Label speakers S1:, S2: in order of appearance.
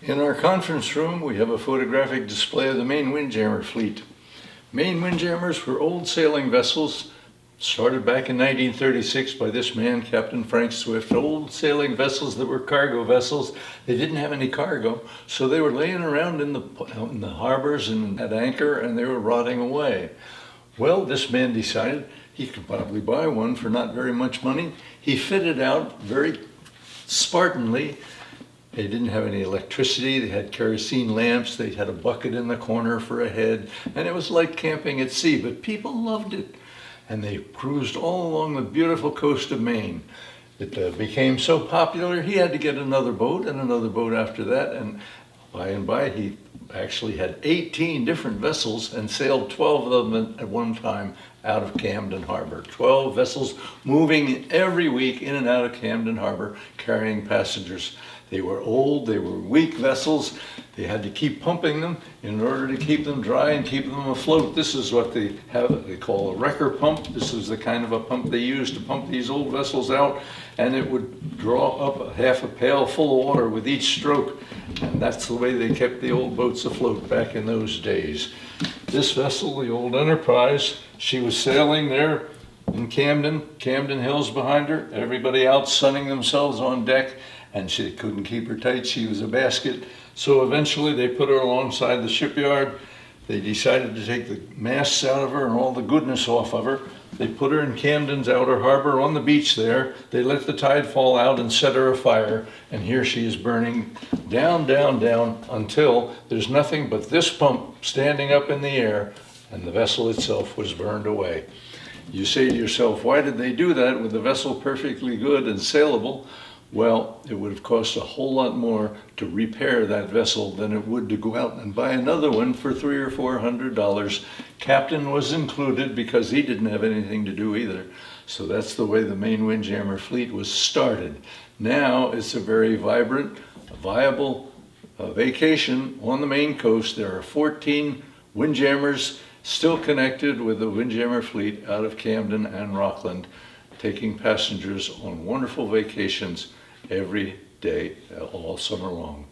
S1: In our conference room, we have a photographic display of the Maine Windjammer fleet. Maine Windjammers were old sailing vessels started back in 1936 by this man, Captain Frank Swift. Old sailing vessels that were cargo vessels. They didn't have any cargo, so they were laying around in the harbors and at anchor, and they were rotting away. Well, this man decided he could probably buy one for not very much money. He fitted out very Spartanly. They didn't have any electricity. They had kerosene lamps. They had a bucket in the corner for a head, and it was like camping at sea, but people loved it. And they cruised all along the beautiful coast of Maine. It became so popular, he had to get another boat and another boat after that, and by he actually had 18 different vessels and sailed 12 of them at one time out of Camden Harbor. 12 vessels moving every week in and out of Camden Harbor carrying passengers. They were old, they were weak vessels. They had to keep pumping them in order to keep them dry and keep them afloat. This is what they call a wrecker pump. This is the kind of a pump they used to pump these old vessels out, and it would draw up a half a pail full of water with each stroke. And that's the way they kept the old boats afloat back in those days. This vessel, the old Enterprise, she was sailing there in Camden Hills behind her, everybody out sunning themselves on deck, and she couldn't keep her tight. She was a basket. So eventually they put her alongside the shipyard. They decided to take the masts out of her and all the goodness off of her. They put her in Camden's outer harbor on the beach there. They let the tide fall out and set her afire, and here she is burning down, down, down until there's nothing but this pump standing up in the air, and the vessel itself was burned away. You say to yourself, why did they do that with the vessel perfectly good and sailable? Well, it would have cost a whole lot more to repair that vessel than it would to go out and buy another one for $300 or $400. Captain was included because he didn't have anything to do either. So that's the way the Maine Windjammer fleet was started. Now it's a very vibrant, viable vacation on the Maine coast. There are 14 Windjammers still connected with the Windjammer fleet out of Camden and Rockland, taking passengers on wonderful vacations every day, all summer long.